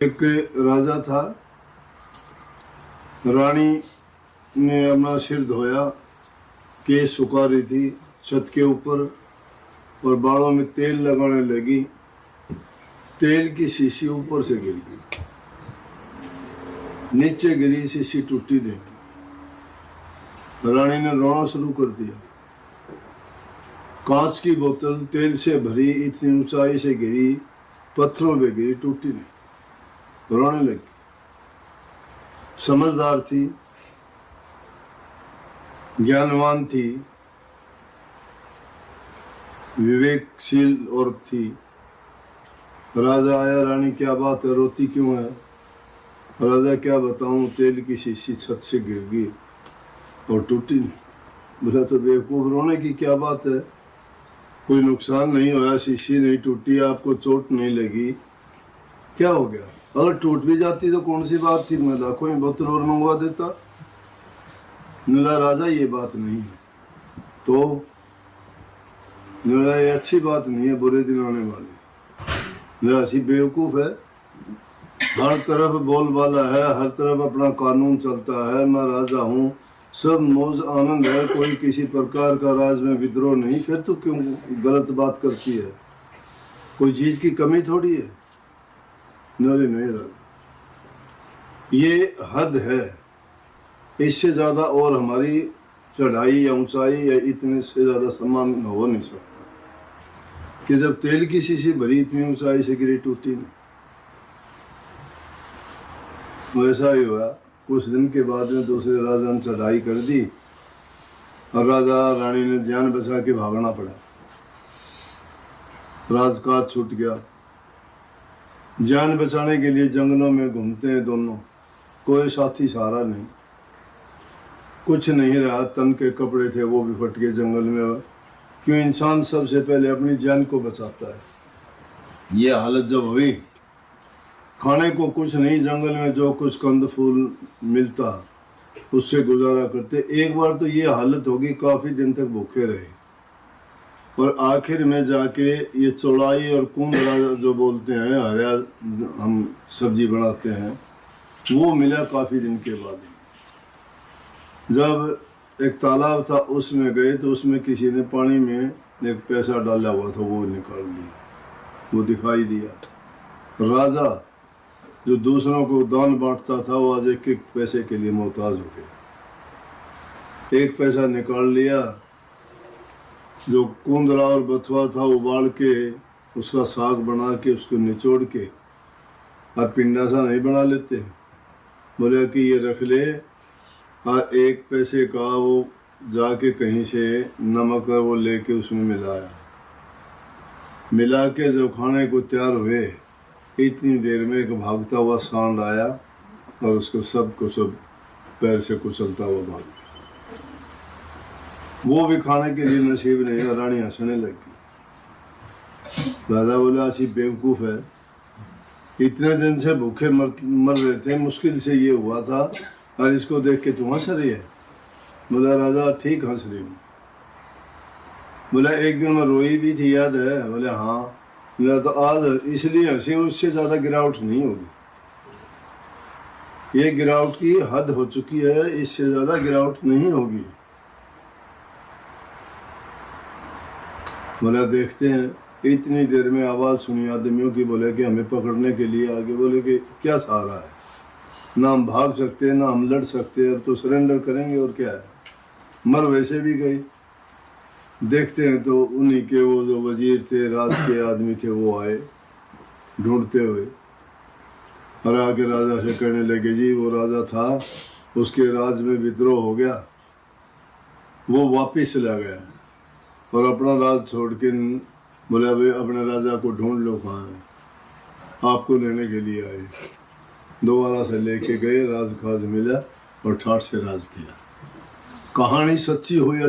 एक राजा था। रानी ने अपना सिर धोया, केस सुखा रही थी छत के ऊपर और बालों में तेल लगाने लगी। तेल की शीशी ऊपर से गिर गई, नीचे गिरी, शीशी टूटी नहीं। रानी ने रोना शुरू कर दिया। कांच की बोतल तेल से भरी इतनी ऊंचाई से गिरी, पत्थरों पे गिरी, टूटी नहीं। रोने लगी। समझदार थी, ज्ञानवान थी, विवेकशील औरत थी। राजा आया, रानी क्या बात है, रोती क्यों है? राजा क्या बताऊं, तेल की शीशी छत से गिर गई और टूटी नहीं। बोला तो बेवकूफ, रोने की क्या बात है, कोई नुकसान नहीं हुआ, शीशी नहीं टूटी, आपको चोट नहीं लगी, क्या हो गया? अगर टूट भी जाती तो कौन सी बात थी, मैं लाखों में बोतल और मंगवा देता। नीला राजा ये बात नहीं है, तो नीला ये अच्छी बात नहीं है, बुरे दिन आने वाले। नीला ऐसी बेवकूफ है, हर तरफ बोलबाला है, हर तरफ अपना कानून चलता है, मैं राजा हूँ, सब मौज आनंद है, कोई किसी प्रकार का राज में विद्रोह नहीं, फिर तो क्यों गलत बात करती है? कोई चीज की कमी थोड़ी है। नहीं राजा, ये हद है, इससे ज्यादा और हमारी चढ़ाई या ऊंचाई या इतने से ज्यादा सम्मान हो नहीं सकता कि जब तेल की शीशी भरी इतनी ऊंचाई से गिरी, टूटी नहीं। वैसा ही हुआ। कुछ दिन के बाद में दूसरे राजा ने चढ़ाई कर दी और राजा रानी ने जान बचा के भागना पड़ा। राजकाज छूट गया। जान बचाने के लिए जंगलों में घूमते हैं दोनों, कोई साथी सहारा नहीं, कुछ नहीं रहा, तन के कपड़े थे वो भी फट गए जंगल में। क्यों? इंसान सबसे पहले अपनी जान को बचाता है। ये हालत जब हुई, खाने को कुछ नहीं, जंगल में जो कुछ कंद फूल मिलता उससे गुजारा करते। एक बार तो ये हालत होगी, काफी दिन तक भूखे रहे और आखिर में जाके ये चौड़ाई और कुंदरा जो बोलते हैं, हरा हम सब्जी बनाते हैं, वो मिला काफी दिन के बाद। जब एक तालाब था उसमें गए तो उसमें किसी ने पानी में एक पैसा डाला हुआ था, वो निकाल लिया, वो दिखाई दिया। राजा जो दूसरों को दान बांटता था, वो आज एक एक पैसे के लिए मोहताज हो गया। एक पैसा निकाल लिया, जो कुंदरा और बथुआ था उबाल के उसका साग बना के उसको निचोड़ के, और पिंडा सा नहीं बना लेते, बोले कि ये रख ले, और एक पैसे का वो जाके कहीं से नमक वो लेके उसमें मिलाया, मिला के जब खाने को तैयार हुए, इतनी देर में एक भागता हुआ सांड आया और उसको सब पैर से कुचलता हुआ भाग गया। वो भी खाने के लिए नसीब नहीं। रानी हंसने लगी। राजा बोला, ऐसी बेवकूफ है, इतने दिन से भूखे मर रहे थे, मुश्किल से ये हुआ था, और इसको देख के तू हंस रही है? बोला राजा, ठीक हंस रही हूँ। बोला एक दिन मैं रोई भी थी, याद है? बोले हाँ। बोला तो आज इसलिए हंसी, उससे ज्यादा गिरावट नहीं होगी, ये गिरावट की हद हो चुकी है, इससे ज्यादा गिरावट नहीं होगी। बोला देखते हैं। इतनी देर में आवाज सुनी आदमियों की, बोले कि हमें पकड़ने के लिए आगे। बोले कि क्या सहारा है, ना हम भाग सकते हैं ना हम लड़ सकते हैं, अब तो सरेंडर करेंगे और क्या है, मर वैसे भी गई। देखते हैं तो उन्हीं के वो जो वजीर थे, राज के आदमी थे, वो आए ढूंढते हुए और आके राजा से कहने लगे, जी वो राजा था, उसके राज में विद्रोह हो गया, वो वापिस चला गया और अपना राज छोड़ के बोला भाई अपने राजा को ढूंढ लो, कहाँ है, आपको लेने के लिए आए। दोबारा से लेके गए, राज खाज मिला और ठाठ से राज किया। कहानी सच्ची हो या